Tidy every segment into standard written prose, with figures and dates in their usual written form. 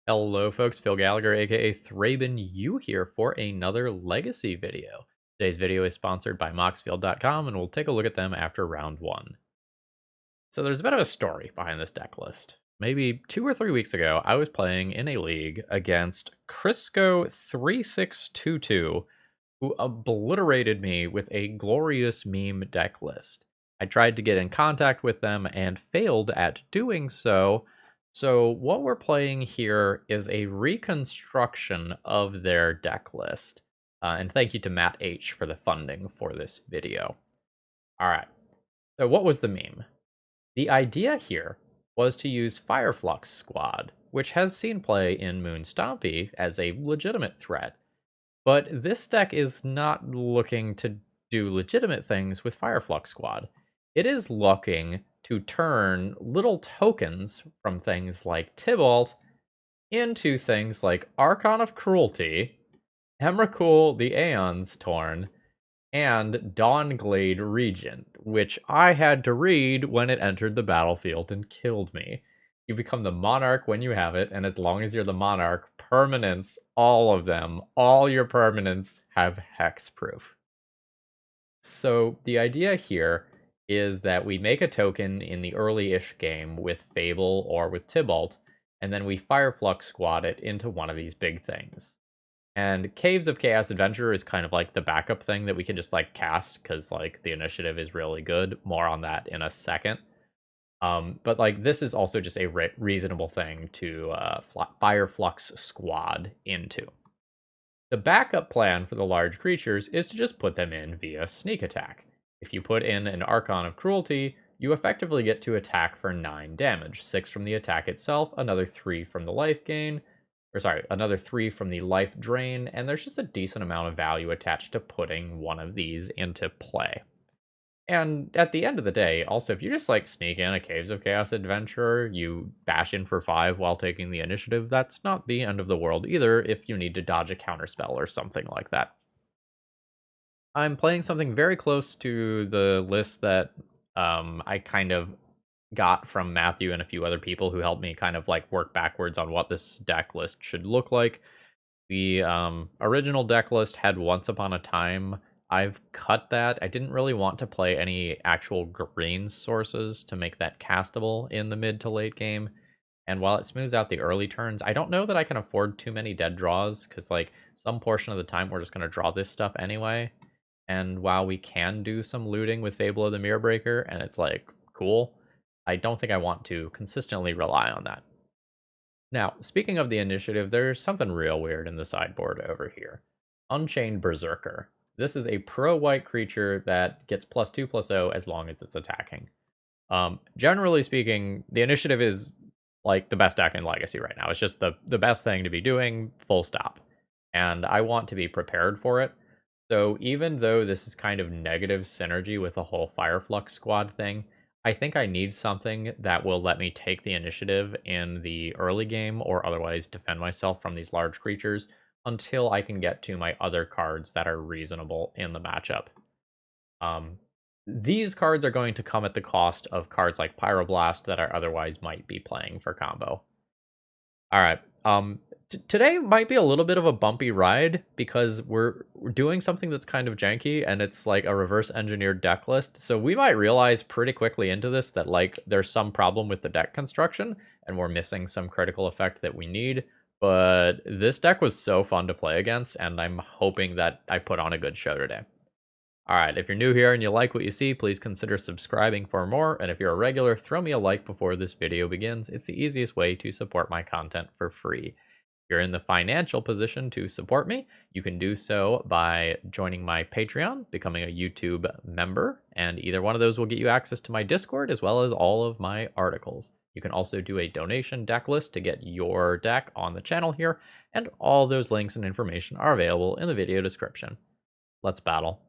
Hello folks, Phil Gallagher aka ThrabenU here for another Legacy video. Today's video is sponsored by Moxfield.com and we'll take a look at them after round 1. So there's a bit of a story behind this deck list. Maybe 2 or 3 weeks ago, I was playing in a league against Crisco3622, who obliterated me with a glorious meme deck list. I tried to get in contact with them and failed at doing so. So what we're playing here is a reconstruction of their deck list. And thank you to Matt H for the funding for this video. All right. So what was the meme? The idea here was to use Fireflux Squad, which has seen play in Moon Stompy as a legitimate threat. But this deck is not looking to do legitimate things with Fireflux Squad. It is looking to turn little tokens from things like Tibalt into things like Archon of Cruelty, Emrakul the Aeons Torn, and Dawnglade Regent, which I had to read when it entered the battlefield and killed me. You become the Monarch when you have it, and as long as you're the Monarch, permanents, all of them, all your permanents have hexproof. So the idea here is that we make a token in the early-ish game with Fable or with Tibalt, and then we Fireflux Squad it into one of these big things. And Caves of Chaos Adventure is kind of like the backup thing that we can just like cast because like the initiative is really good. More on that in a second. But like this is also just a reasonable thing to Fireflux Squad into. The backup plan for the large creatures is to just put them in via sneak attack. If you put in an Archon of Cruelty, you effectively get to attack for 9 damage, 6 from the attack itself, another 3 from the life gain, another 3 from the life drain, and there's just a decent amount of value attached to putting one of these into play. And at the end of the day, also, if you just like sneak in a Caves of Chaos adventure, you bash in for 5 while taking the initiative, that's not the end of the world either if you need to dodge a counterspell or something like that. I'm playing something very close to the list that I kind of got from Matthew and a few other people who helped me kind of like work backwards on what this deck list should look like. The original deck list had Once Upon a Time. I've cut that. I didn't really want to play any actual green sources to make that castable in the mid to late game. And while it smooths out the early turns, I don't know that I can afford too many dead draws, because like some portion of the time we're just going to draw this stuff anyway. And while we can do some looting with Fable of the Mirrorbreaker, and it's like cool, I don't think I want to consistently rely on that. Now, speaking of the initiative, there's something real weird in the sideboard over here. Unchained Berserker. This is a pro-white creature that gets +2/+0 as long as it's attacking. Generally speaking, the initiative is like the best deck in Legacy right now. It's just the best thing to be doing, full stop. And I want to be prepared for it. So even though this is kind of negative synergy with the whole Fireflux Squad thing, I think I need something that will let me take the initiative in the early game or otherwise defend myself from these large creatures until I can get to my other cards that are reasonable in the matchup. These cards are going to come at the cost of cards like Pyroblast that I otherwise might be playing for combo. All right. Today might be a little bit of a bumpy ride because we're doing something that's kind of janky and it's like a reverse engineered deck list. So we might realize pretty quickly into this that like there's some problem with the deck construction and we're missing some critical effect that we need. But this deck was so fun to play against, and I'm hoping that I put on a good show today. All right, if you're new here and you like what you see, please consider subscribing for more. And if you're a regular, throw me a like before this video begins. It's the easiest way to support my content for free. If you're in the financial position to support me, you can do so by joining my Patreon, becoming a YouTube member, and either one of those will get you access to my Discord as well as all of my articles. You can also do a donation deck list to get your deck on the channel here, and all those links and information are available in the video description. Let's battle.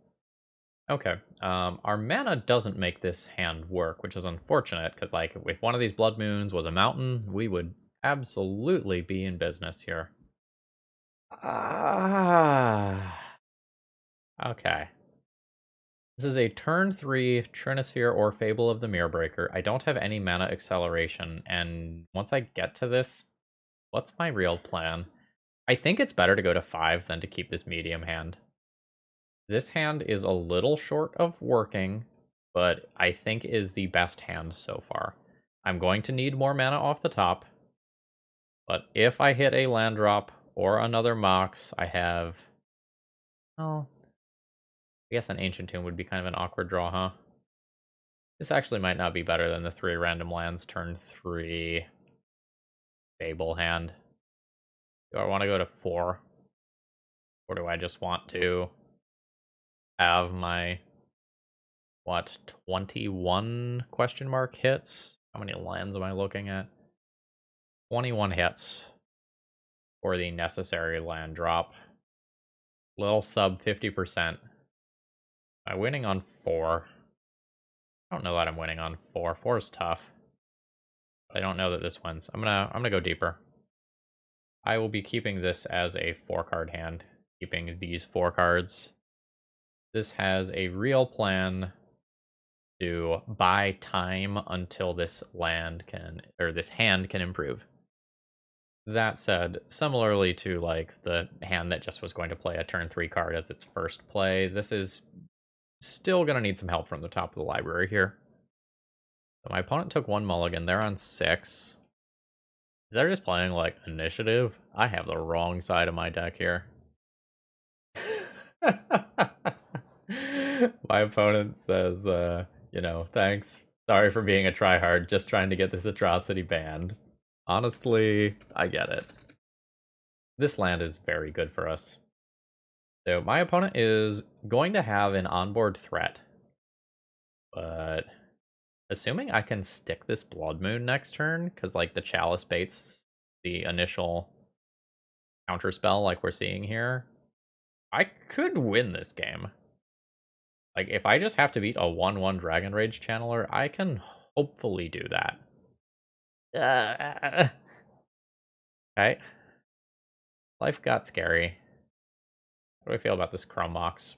Okay, our mana doesn't make this hand work, which is unfortunate, because like if one of these Blood Moons was a mountain, we would absolutely be in business here. Okay. This is a turn 3 Trinisphere or Fable of the Mirrorbreaker. I don't have any mana acceleration, and once I get to this, What's my real plan? I think it's better to go to 5 than to keep this medium hand. This hand is a little short of working, but I think is the best hand so far. I'm going to need more mana off the top, but if I hit a land drop or another Mox, I have... Oh, I guess an Ancient Tomb would be kind of an awkward draw, huh? This actually might not be better than the 3 random lands turn 3 Fable hand. Do I want to go to 4? Or do I just want to have my, what, 21 question mark hits? How many lands am I looking at? 21 hits for the necessary land drop. Little sub 50%. Am I winning on 4? I don't know that I'm winning on 4. 4 is tough. But I don't know that this wins. I'm gonna go deeper. I will be keeping this as a 4-card hand. Keeping these 4 cards. This has a real plan to buy time until this land can, or this hand can improve. That said, similarly to like the hand that just was going to play a turn 3 card as its first play, this is still going to need some help from the top of the library here. So my opponent took 1 mulligan, they're on 6. They're just playing like initiative. I have the wrong side of my deck here. My opponent says, you know, thanks. Sorry for being a tryhard, just trying to get this atrocity banned. Honestly, I get it. This land is very good for us. So my opponent is going to have an onboard threat. But assuming I can stick this Blood Moon next turn, because like the Chalice baits the initial counterspell like we're seeing here, I could win this game. Like, if I just have to beat a 1/1 Dragon Rage Channeler, I can hopefully do that. Okay. Life got scary. How do I feel about this Chrome Mox?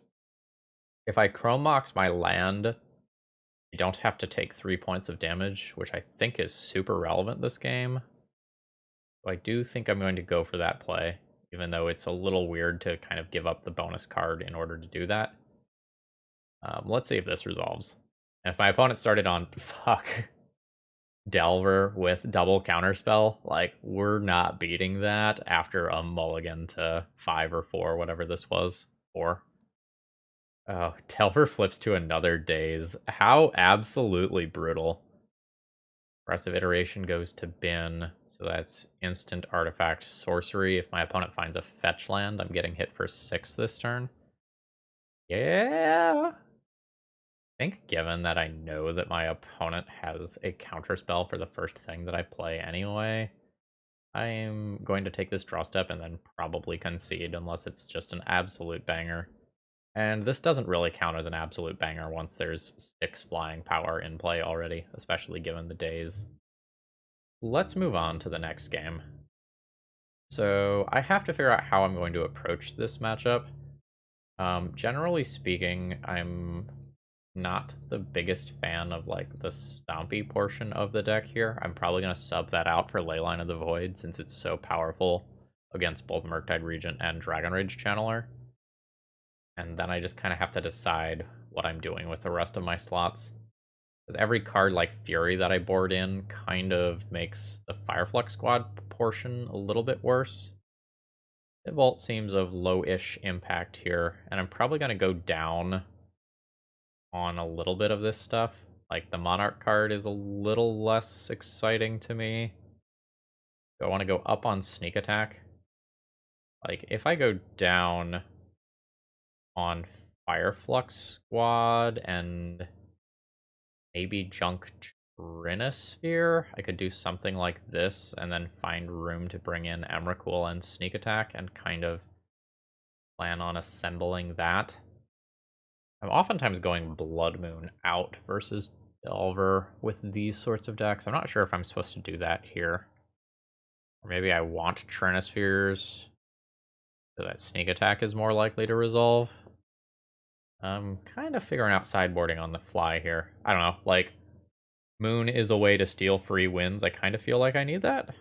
If I Chrome Mox my land, I don't have to take 3 points of damage, which I think is super relevant this game. So I do think I'm going to go for that play, even though it's a little weird to kind of give up the bonus card in order to do that. Let's see if this resolves. And if my opponent started on, fuck, Delver with double counterspell, like, we're not beating that after a mulligan to 5 or 4, whatever this was. 4. Oh, Delver flips to another Daze. How absolutely brutal. Aggressive Iteration goes to bin, so that's instant artifact sorcery. If my opponent finds a fetch land, I'm getting hit for 6 this turn. Yeah! I think given that I know that my opponent has a counterspell for the first thing that I play anyway, I'm going to take this draw step and then probably concede unless it's just an absolute banger. And this doesn't really count as an absolute banger once there's 6 flying power in play already, especially given the days. Let's move on to the next game. So I have to figure out how I'm going to approach this matchup. Generally speaking, I'm not the biggest fan of like the Stompy portion of the deck here. I'm probably going to sub that out for Leyline of the Void since it's so powerful against both Murktide Regent and Dragon Rage Channeler. And then I just kind of have to decide what I'm doing with the rest of my slots. Because every card like Fury that I board in kind of makes the Fireflux Squad portion a little bit worse. Tibalt seems of low-ish impact here, and I'm probably going to go down on a little bit of this stuff. Like, the Monarch card is a little less exciting to me. Do I want to go up on Sneak Attack? Like, if I go down on Fireflux Squad and maybe junk Trinosphere, I could do something like this and then find room to bring in Emrakul and Sneak Attack and kind of plan on assembling that. I'm oftentimes going Blood Moon out versus Delver with these sorts of decks. I'm not sure if I'm supposed to do that here. Or maybe I want Trinospheres so that Sneak Attack is more likely to resolve. I'm kind of figuring out sideboarding on the fly here. I don't know, like, Moon is a way to steal free wins. I kind of feel like I need that.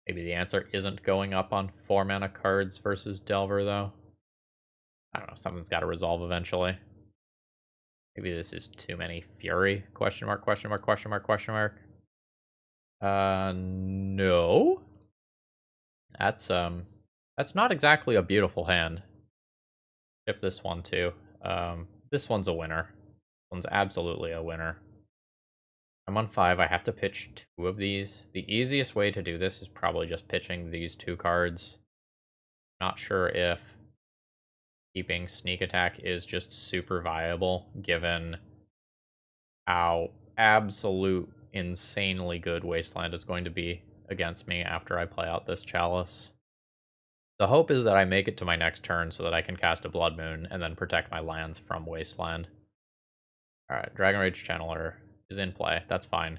Maybe the answer isn't going up on 4 mana cards versus Delver, though. I don't know, something's got to resolve eventually. Maybe this is too many Fury? Question mark, question mark, question mark, question mark. No. That's not exactly a beautiful hand. Ship this one too. This one's a winner. This one's absolutely a winner. I'm on 5. I have to pitch 2 of these. The easiest way to do this is probably just pitching these 2 cards. Not sure if keeping Sneak Attack is just super viable, given how absolute insanely good Wasteland is going to be against me after I play out this Chalice. The hope is that I make it to my next turn so that I can cast a Blood Moon and then protect my lands from Wasteland. Alright, Dragon Rage Channeler is in play. That's fine.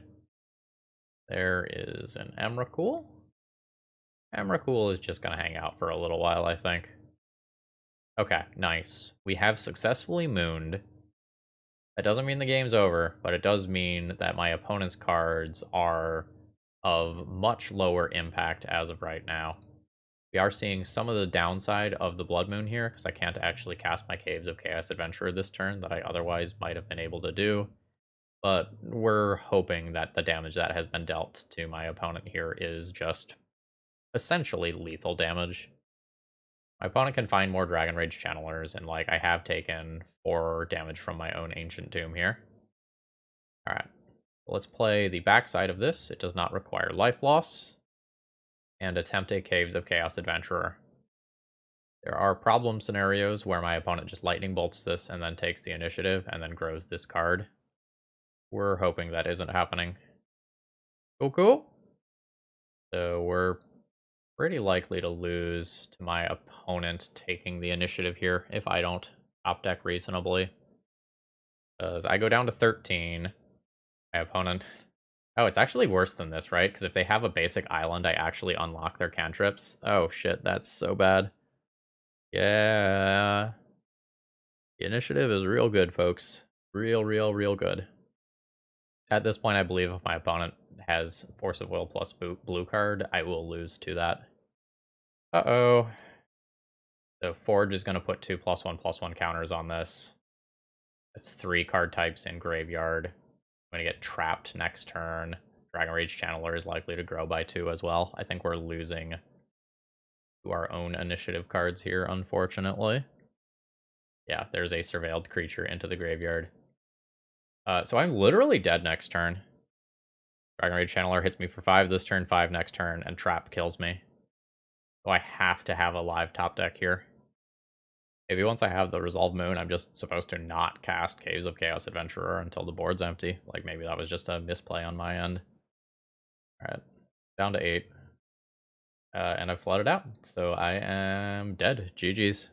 There is an Emrakul. Emrakul is just going to hang out for a little while, I think. Okay, nice. We have successfully mooned. That doesn't mean the game's over, but it does mean that my opponent's cards are of much lower impact as of right now. We are seeing some of the downside of the Blood Moon here, because I can't actually cast my Caves of Chaos Adventurer this turn that I otherwise might have been able to do. But we're hoping that the damage that has been dealt to my opponent here is just essentially lethal damage. My opponent can find more Dragon Rage Channelers, and I have taken 4 damage from my own Ancient Tomb here. Alright, let's play the backside of this. It does not require life loss. And attempt a Caves of Chaos Adventurer. There are problem scenarios where my opponent just lightning bolts this and then takes the initiative and then grows this card. We're hoping that isn't happening. Cool. So we're pretty likely to lose to my opponent taking the initiative here if I don't top deck reasonably. Because I go down to 13. My opponent... Oh, it's actually worse than this, right? Because if they have a basic island, I actually unlock their cantrips. Oh shit, that's so bad. Yeah. The initiative is real good, folks. Real good. At this point, I believe if my opponent has Force of Will plus blue card, I will lose to that. Uh-oh. So Forge is going to put 2+1/+1 counters on this. That's 3 card types in graveyard. I'm going to get trapped next turn. Dragon Rage Channeler is likely to grow by 2 as well. I think we're losing to our own initiative cards here, unfortunately. Yeah, there's a surveilled creature into the graveyard. So I'm literally dead next turn. Dragon Rage Channeler hits me for 5 this turn, 5 next turn, and Trap kills me. So I have to have a live top deck here. Maybe once I have the Resolve Moon, I'm just supposed to not cast Caves of Chaos Adventurer until the board's empty. Maybe that was just a misplay on my end. Alright, down to 8. And I've flooded out, so I am dead. GG's.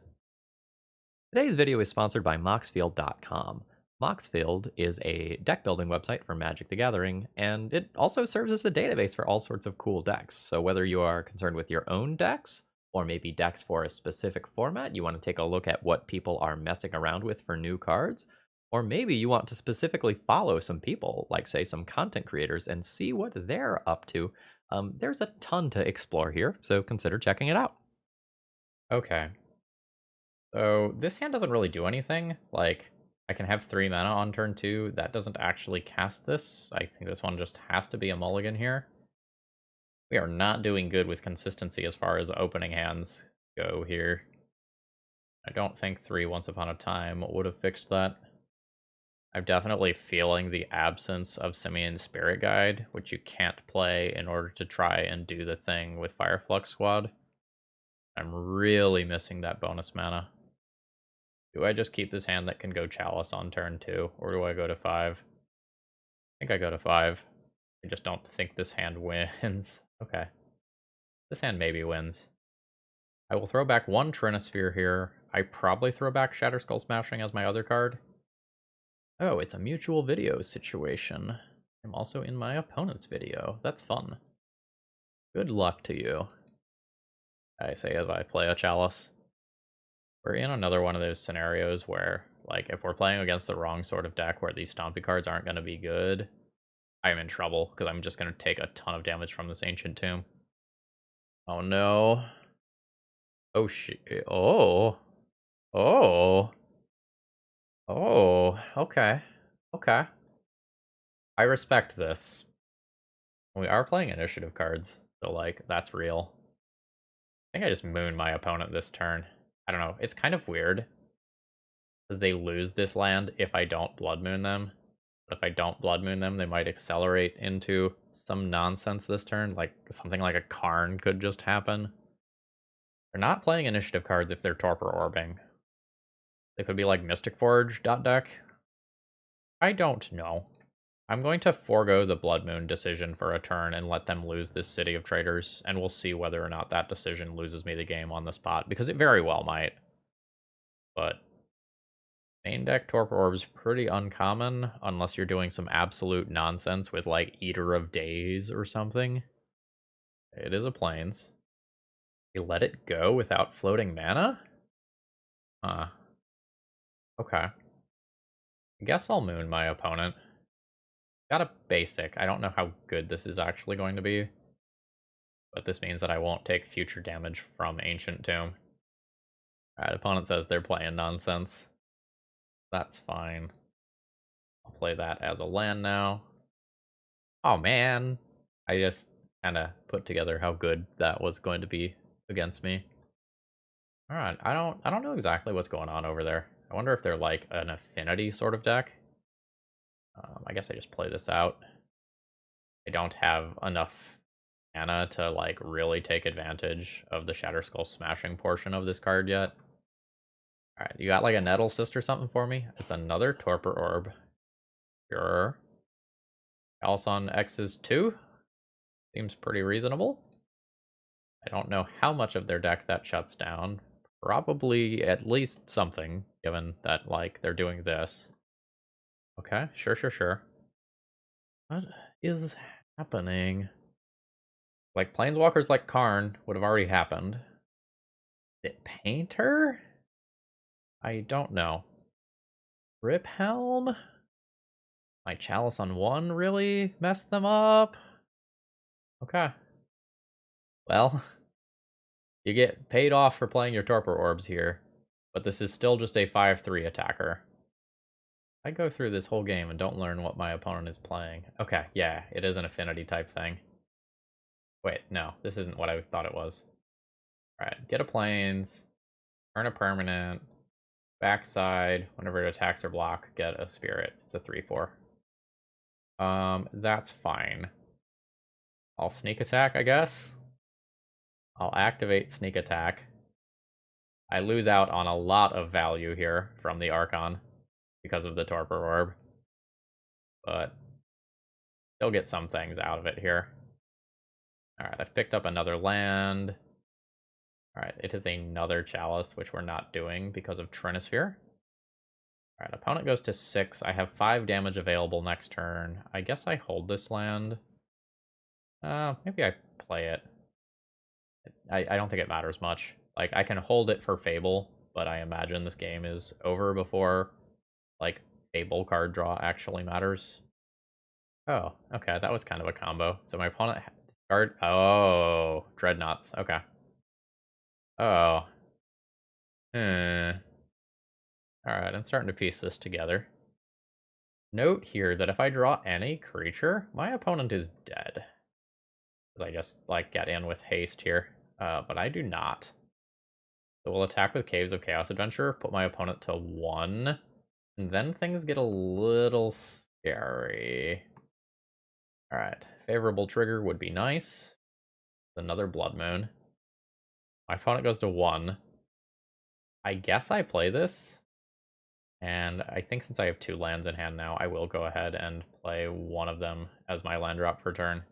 Today's video is sponsored by Moxfield.com. Moxfield is a deck building website for Magic the Gathering, and it also serves as a database for all sorts of cool decks. So whether you are concerned with your own decks, or maybe decks for a specific format, you want to take a look at what people are messing around with for new cards, or maybe you want to specifically follow some people, like say some content creators, and see what they're up to, there's a ton to explore here, so consider checking it out. Okay. So this hand doesn't really do anything. I can have 3 mana on turn 2. That doesn't actually cast this. I think this one just has to be a mulligan here. We are not doing good with consistency as far as opening hands go here. I don't think 3 Once Upon a Time would have fixed that. I'm definitely feeling the absence of Simian's Spirit Guide, which you can't play in order to try and do the thing with Fireflux Squad. I'm really missing that bonus mana. Do I just keep this hand that can go Chalice on turn 2, or do I go to 5? I think I go to 5. I just don't think this hand wins. Okay. This hand maybe wins. I will throw back 1 Trinisphere here. I probably throw back Shatterskull Smashing as my other card. Oh, it's a mutual video situation. I'm also in my opponent's video. That's fun. Good luck to you, I say as I play a Chalice. We're in another one of those scenarios where, if we're playing against the wrong sort of deck where these Stompy cards aren't going to be good, I'm in trouble, because I'm just going to take a ton of damage from this Ancient Tomb. Oh no. Oh shit. Oh. Oh. Oh. Okay. Okay. I respect this. We are playing initiative cards, so like that's real. I think I just moon my opponent this turn. I don't know. It's kind of weird because they lose this land if I don't Blood Moon them. But if I don't Blood Moon them, they might accelerate into some nonsense this turn. Like something like a Karn could just happen. They're not playing initiative cards if they're Torpor Orbing. They could be like Mystic Forge deck. I don't know. I'm going to forego the Blood Moon decision for a turn and let them lose this City of Traitors, and we'll see whether or not that decision loses me the game on the spot, because it very well might. But main deck Torpor Orb's pretty uncommon, unless you're doing some absolute nonsense with, like, Eater of Days or something. It is a Plains. You let it go without floating mana? Huh. Okay. I guess I'll moon my opponent. Got a basic. I don't know how good this is actually going to be. But this means that I won't take future damage from Ancient Tomb. Alright, opponent says they're playing nonsense. That's fine. I'll play that as a land now. Oh man. I just kinda put together how good that was going to be against me. Alright, I don't know exactly what's going on over there. I wonder if they're like an affinity sort of deck. I guess I just play this out. I don't have enough mana to like really take advantage of the Shatterskull smashing portion of this card yet. Alright, you got like a Nettle Cyst or something for me? It's another Torpor Orb. Sure. Alson X is 2? Seems pretty reasonable. I don't know how much of their deck that shuts down. Probably at least something, given that, like, they're doing this. Okay, sure. What is happening? Like, Planeswalkers like Karn would have already happened. It Painter? I don't know. Rip Helm? My Chalice on 1 really messed them up? Okay. Well, you get paid off for playing your Torpor Orbs here, but this is still just a 5/3 attacker. I go through this whole game and don't learn what my opponent is playing. Okay, yeah, it is an affinity type thing. Wait, no, this isn't what I thought it was. Alright, get a Plains, earn a permanent, backside, whenever it attacks or block, get a Spirit. It's a 3/4. That's fine. I'll sneak attack, I guess. I'll activate sneak attack. I lose out on a lot of value here from the Archon because of the Torpor Orb. But still get some things out of it here. Alright, I've picked up another land. Alright, it is another Chalice, which we're not doing because of Trinisphere. Alright, opponent goes to 6. I have 5 damage available next turn. I guess I hold this land. Maybe I play it. I don't think it matters much. Like, I can hold it for Fable, but I imagine this game is over before, like, Fable card draw actually matters. Oh, okay, that was kind of a combo. So my opponent card. Oh, Dreadnoughts. Okay. Oh. Hmm. Alright, I'm starting to piece this together. Note here that if I draw any creature, my opponent is dead. Because I just, like, get in with haste here. But I do not. So we'll attack with Caves of Chaos Adventure, put my opponent to 1, and then things get a little scary. Alright, favorable trigger would be nice. Another Blood Moon. My opponent goes to 1. I guess I play this. And I think since I have 2 lands in hand now, I will go ahead and play one of them as my land drop for turn.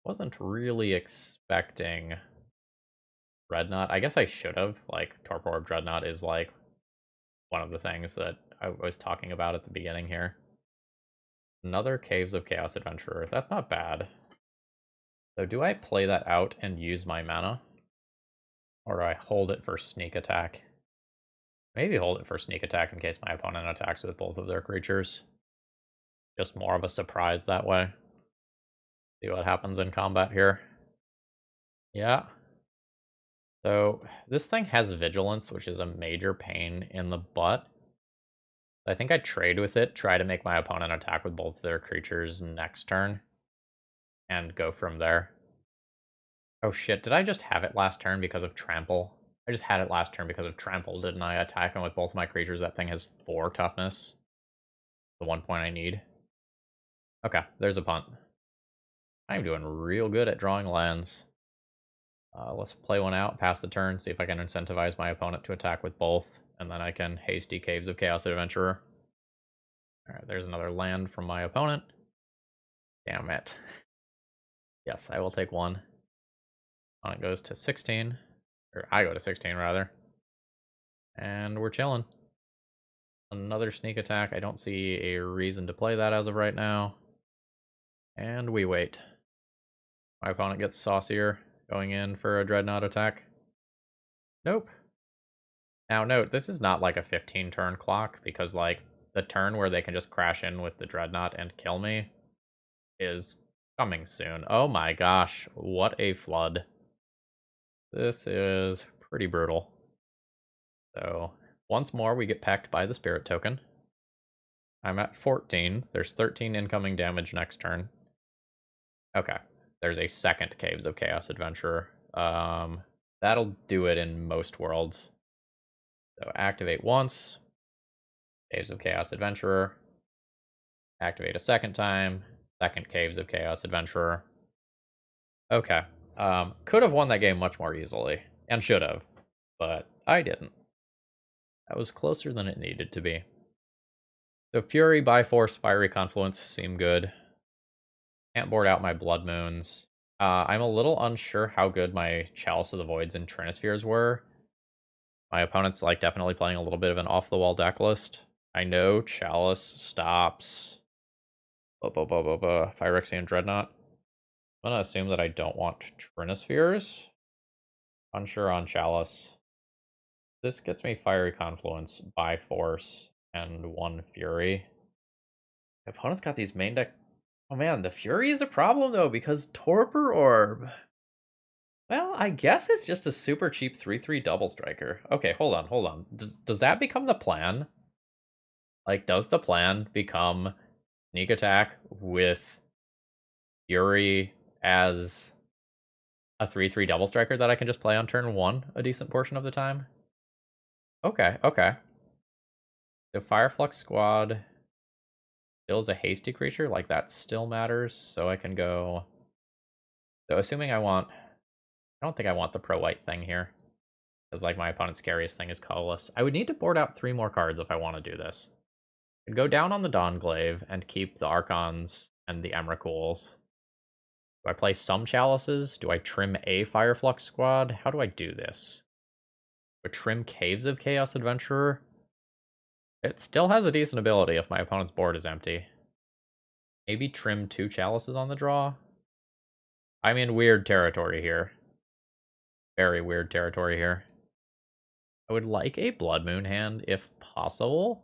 Wasn't really expecting Dreadnought. I guess I should have. Like, Torpor Orb Dreadnought is like one of the things that I was talking about at the beginning here. Another Caves of Chaos Adventurer. That's not bad. So do I play that out and use my mana? Or do I hold it for sneak attack? Maybe hold it for sneak attack in case my opponent attacks with both of their creatures. Just more of a surprise that way. See what happens in combat here. Yeah. So this thing has vigilance, which is a major pain in the butt. I think I trade with it, try to make my opponent attack with both their creatures next turn, and go from there. Oh shit, did I just have it last turn because of trample? I just had it last turn because of trample, didn't I? Attack him with both my creatures. That thing has 4 toughness. The 1 point I need. Okay, there's a punt. I'm doing real good at drawing lands. Let's play one out, pass the turn, see if I can incentivize my opponent to attack with both, and then I can hasty Caves of Chaos Adventurer. Alright, there's another land from my opponent. Damn it. Yes, I will take 1. Opponent goes to 16. Or I go to 16, rather. And we're chilling. Another sneak attack. I don't see a reason to play that as of right now. And we wait. My opponent gets saucier, going in for a Dreadnought attack. Nope. Now note, this is not like a 15 turn clock, because like the turn where they can just crash in with the Dreadnought and kill me is coming soon. Oh my gosh, what a flood. This is pretty brutal. So once more we get packed by the Spirit Token. I'm at 14. There's 13 incoming damage next turn. Okay. There's a second Caves of Chaos Adventurer. That'll do it in most worlds. So activate once. Caves of Chaos Adventurer. Activate a second time. Second Caves of Chaos Adventurer. Okay. Could have won that game much more easily. And should have. But I didn't. That was closer than it needed to be. So Fury, Byforce, Fiery Confluence seem good. Can't board out my Blood Moons. I'm a little unsure how good my Chalice of the Voids and Trinispheres were. My opponent's like definitely playing a little bit of an off-the-wall deck list. I know Chalice stops Phyrexian Dreadnought. I'm gonna assume that I don't want Trinispheres. Unsure on Chalice. This gets me Fiery Confluence, Byforce, and 1 Fury. My opponent's got these main deck. Oh man, the Fury is a problem though, because Torpor Orb. Well, I guess it's just a super cheap 3/3 double striker. Okay, hold on. Does that become the plan? Like, does the plan become sneak attack with Fury as a 3/3 double striker that I can just play on turn 1 a decent portion of the time? Okay. The Fireflux Squad still is a hasty creature, like that still matters, so I can go. So assuming I don't think I want the pro-white thing here. Because like my opponent's scariest thing is colorless. I would need to board out 3 more cards if I want to do this. I'd go down on the Dawnglaive and keep the Archons and the Emrakuls. Do I play some Chalices? Do I trim a Fireflux Squad? How do I do this? Do I trim Caves of Chaos Adventurer? It still has a decent ability if my opponent's board is empty. Maybe trim 2 Chalices on the draw? I'm in weird territory here. Very weird territory here. I would like a Blood Moon hand if possible,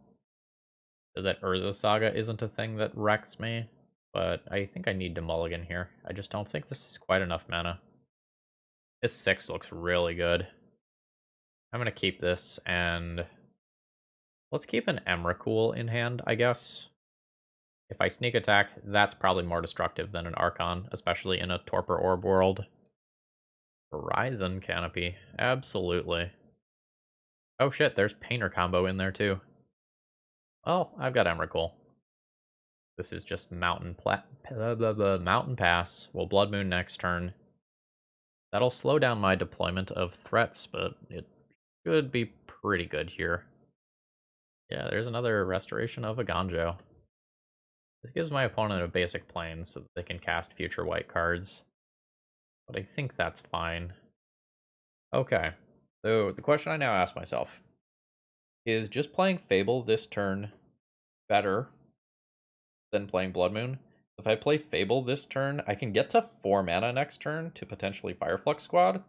so that Urza Saga isn't a thing that wrecks me, but I think I need to mulligan here. I just don't think this is quite enough mana. This 6 looks really good. I'm going to keep this, and let's keep an Emrakul in hand, I guess. If I sneak attack, that's probably more destructive than an Archon, especially in a Torpor Orb world. Horizon Canopy, absolutely. Oh shit, there's Painter combo in there too. Oh, I've got Emrakul. This is just Mountain Pass. We'll Blood Moon next turn. That'll slow down my deployment of threats, but it should be pretty good here. Yeah, there's another Restoration of a Ganjo. This gives my opponent a basic plane so that they can cast future white cards. But I think that's fine. Okay, so the question I now ask myself is just playing Fable this turn better than playing Blood Moon? If I play Fable this turn, I can get to 4 mana next turn to potentially Fireflux Squad,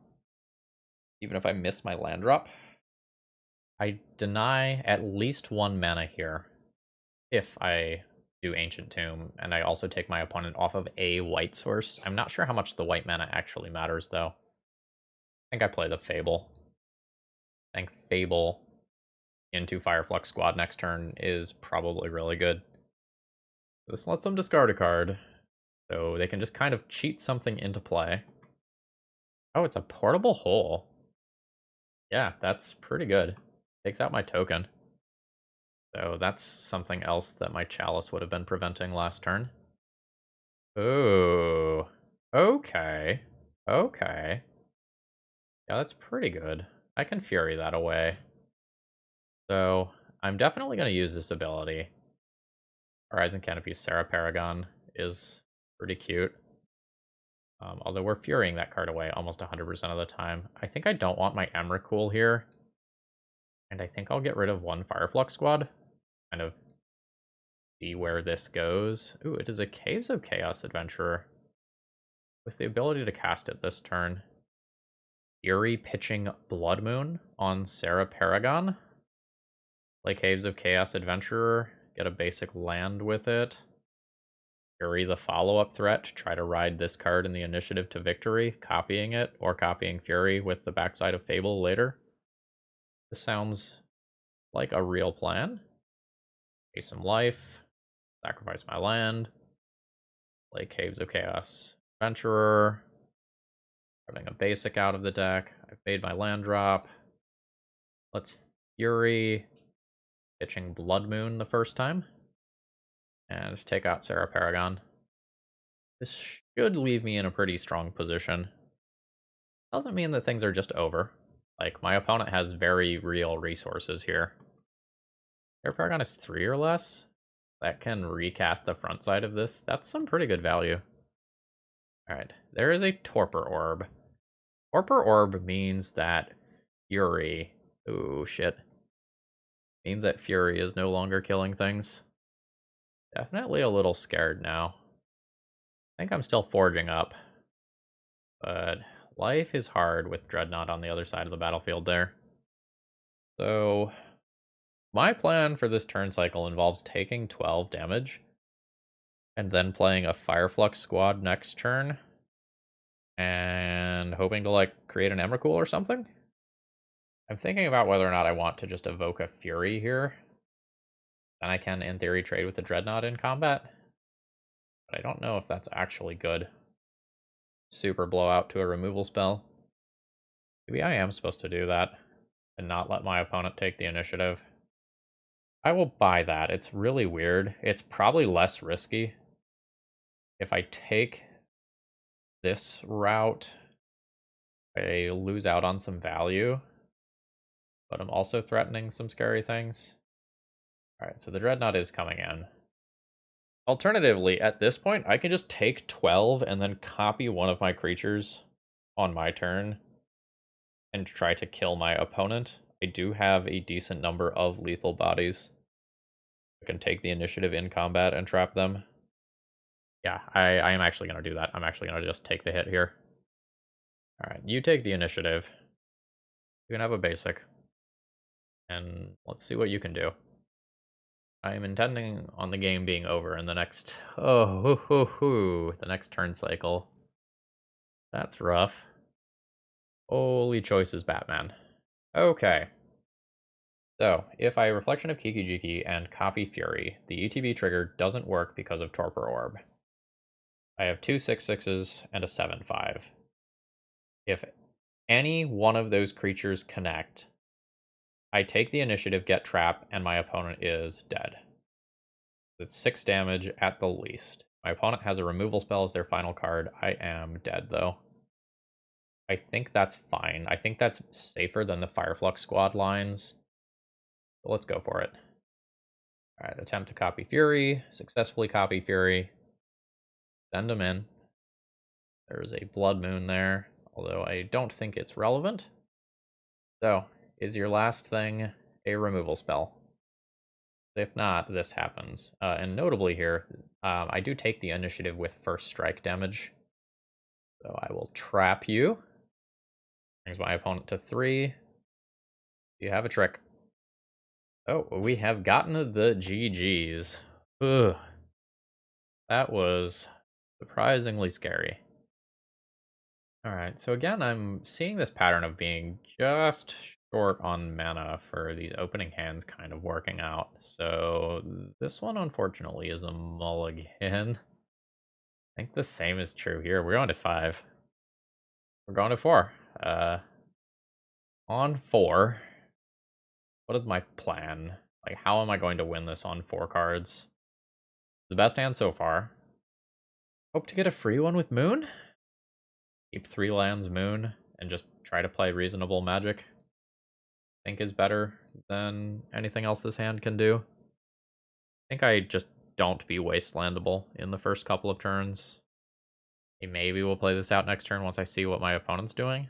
even if I miss my land drop. I deny at least 1 mana here if I do Ancient Tomb, and I also take my opponent off of a white source. I'm not sure how much the white mana actually matters, though. think I play the Fable. I think Fable into Fireflux Squad next turn is probably really good. This lets them discard a card, so they can just kind of cheat something into play. Oh, it's a portable hole. Yeah, that's pretty good. Takes out my token. So that's something else that my Chalice would have been preventing last turn. Ooh. Okay. Okay. Yeah, that's pretty good. I can Fury that away. So I'm definitely going to use this ability. Horizon Canopy Sarah Paragon is pretty cute. Although we're Furying that card away almost 100% of the time. I think I don't want my Emrakul here. And I think I'll get rid of one Fireflux Squad. Kind of see where this goes. Ooh, it is a Caves of Chaos Adventurer. With the ability to cast it this turn. Fury pitching Blood Moon on Sarah Paragon. Play Caves of Chaos Adventurer. Get a basic land with it. Fury the follow-up threat to try to ride this card in the initiative to victory, copying it, or copying Fury with the backside of Fable later. This sounds like a real plan. Pay some life. Sacrifice my land. Play Caves of Chaos Adventurer. Having a basic out of the deck. I've made my land drop. Let's Fury. Pitching Blood Moon the first time. And take out Sarah Paragon. This should leave me in a pretty strong position. Doesn't mean that things are just over. Like, my opponent has very real resources here. Sarah Paragon is 3 or less. That can recast the front side of this. That's some pretty good value. Alright, there is a Torpor Orb. Torpor Orb means that Fury... Ooh, shit. Means that Fury is no longer killing things. Definitely a little scared now. I think I'm still forging up. But life is hard with Dreadnought on the other side of the battlefield there. So, my plan for this turn cycle involves taking 12 damage. And then playing a Fireflux Squad next turn. And hoping to, like, create an Emrakul or something. I'm thinking about whether or not I want to just evoke a Fury here. Then I can, in theory, trade with the Dreadnought in combat. But I don't know if that's actually good. Super blowout to a removal spell. Maybe I am supposed to do that. And not let my opponent take the initiative. I will buy that. It's really weird. It's probably less risky. If I take this route, I lose out on some value. But I'm also threatening some scary things. Alright, so the Dreadnought is coming in. Alternatively, at this point, I can just take 12 and then copy one of my creatures on my turn and try to kill my opponent. I do have a decent number of lethal bodies. I can take the initiative in combat and trap them. Yeah, I am actually going to do that. I'm actually going to just take the hit here. Alright, you take the initiative. You can have a basic. And let's see what you can do. I am intending on the game being over in the next... the next turn cycle. That's rough. Holy choices, Batman. Okay. So, if I Reflection of Kiki-Jiki and copy Fury, the ETB trigger doesn't work because of Torpor Orb. I have 2 6/6s and a 7/5. If any one of those creatures connect, I take the initiative, get trap, and my opponent is dead. It's 6 damage at the least. My opponent has a removal spell as their final card. I am dead, though. I think that's fine. I think that's safer than the Fireflux Squad lines. So let's go for it. Alright, attempt to copy Fury. Successfully copy Fury. Send them in. There's a Blood Moon there, although I don't think it's relevant. So, is your last thing a removal spell? If not, this happens. And notably here, I do take the initiative with first strike damage. So I will trap you. Brings my opponent to 3. You have a trick. Oh, we have gotten the GGs. Ugh. That was surprisingly scary. Alright, so again, I'm seeing this pattern of being just short on mana for these opening hands kind of working out. So this one, unfortunately, is a mulligan. I think the same is true here. We're going to 5. We're going to 4. On 4, what is my plan? Like, how am I going to win this on 4 cards? The best hand so far. Hope to get a free one with Moon. Keep 3 lands Moon and just try to play reasonable Magic. I think is better than anything else this hand can do. I think I just don't be wastelandable in the first couple of turns. Maybe we'll play this out next turn once I see what my opponent's doing.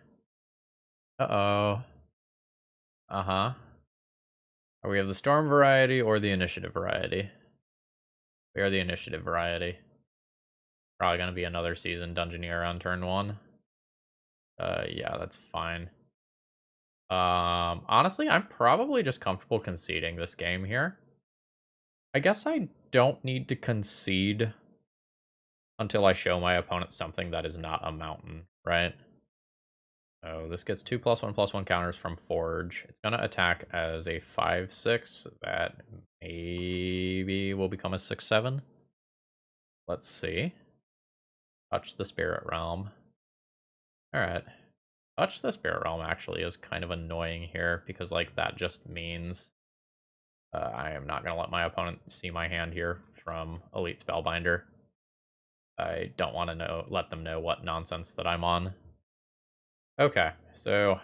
Uh-oh. Uh-huh. We have the Storm variety or the Initiative variety. We are the Initiative variety. Probably going to be another Seasoned Dungeoneer on turn 1. Yeah, that's fine. Honestly, I'm probably just comfortable conceding this game here. I guess I don't need to concede until I show my opponent something that is not a mountain, right? So this gets 2+1/+1 counters from Forge. It's going to attack as a 5/6 that maybe will become a 6/7. Let's see. Touch the Spirit Realm. Alright. Touch the Spirit Realm actually is kind of annoying here because, like, that just means I am not going to let my opponent see my hand here from Elite Spellbinder. I don't want to let them know what nonsense that I'm on. Okay, so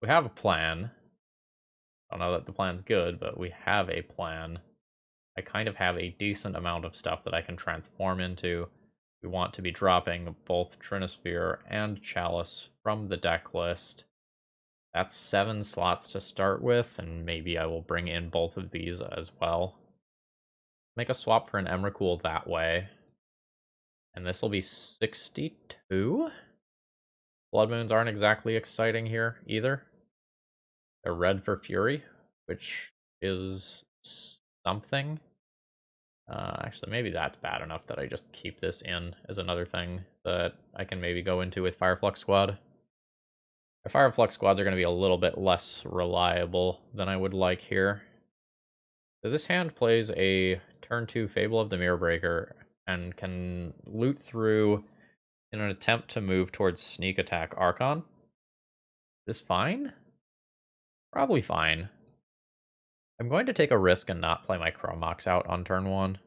we have a plan. I don't know that the plan's good, but we have a plan. I kind of have a decent amount of stuff that I can transform into. We want to be dropping both Trinisphere and Chalice from the deck list. That's 7 slots to start with, and maybe I will bring in both of these as well. Make a swap for an Emrakul that way. And this will be 62? Blood Moons aren't exactly exciting here either. They're red for Fury, which is something. Actually, maybe that's bad enough that I just keep this in as another thing that I can maybe go into with Fireflux Squad. The Fireflux Squads are going to be a little bit less reliable than I would like here. So this hand plays a turn 2 Fable of the Mirrorbreaker and can loot through in an attempt to move towards Sneak Attack Archon. Is this fine? Probably fine. I'm going to take a risk and not play my Chrome Mox out on turn 1.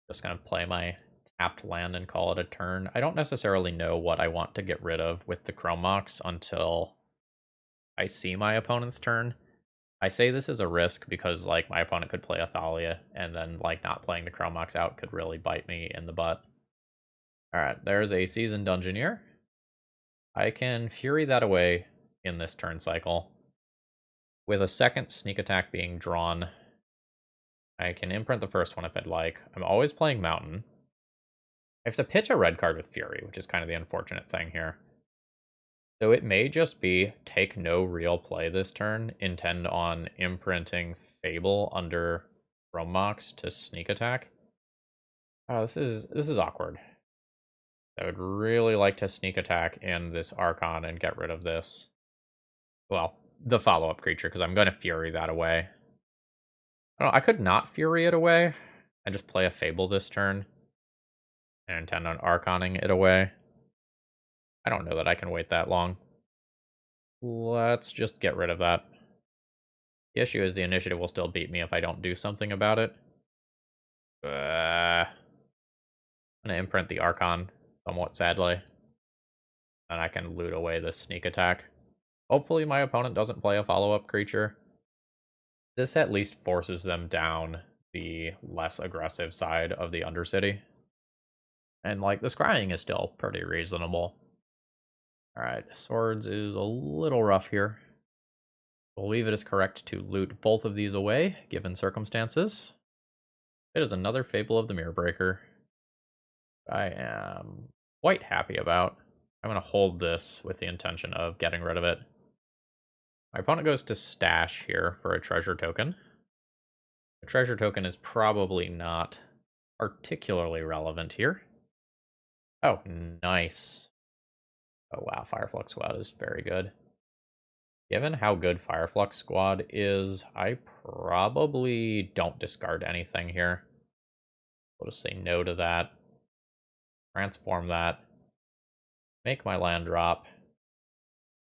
Just going to play my tapped land and call it a turn. I don't necessarily know what I want to get rid of with the Chrome Mox until I see my opponent's turn. I say this is a risk because, like, my opponent could play a Thalia, and then, like, not playing the Chrome Mox out could really bite me in the butt. Alright, there's a Seasoned Dungeoneer. I can Fury that away in this turn cycle. With a second Sneak Attack being drawn, I can imprint the first one if I'd like. I'm always playing Mountain. I have to pitch a red card with Fury, which is kind of the unfortunate thing here. So it may just be take no real play this turn, intend on imprinting Fable under Chrome Mox to Sneak Attack. Oh, this is awkward. I would really like to Sneak Attack in this Archon and get rid of this. Well, the follow-up creature, because I'm going to Fury that away. I don't know, I could not Fury it away and just play a Fable this turn and intend on Archoning it away. I don't know that I can wait that long. Let's just get rid of that. The issue is the initiative will still beat me if I don't do something about it. I'm going to imprint the Archon, somewhat sadly. And I can loot away this Sneak Attack. Hopefully my opponent doesn't play a follow-up creature. This at least forces them down the less aggressive side of the Undercity. And, like, the scrying is still pretty reasonable. Alright, Swords is a little rough here. I believe it is correct to loot both of these away, given circumstances. It is another Fable of the Mirrorbreaker. I am quite happy about. I'm going to hold this with the intention of getting rid of it. My opponent goes to Stash here for a treasure token. The treasure token is probably not particularly relevant here. Oh, nice. Oh wow, Fireflux Squad is very good. Given how good Fireflux Squad is, I probably don't discard anything here. We'll just say no to that. Transform that. Make my land drop.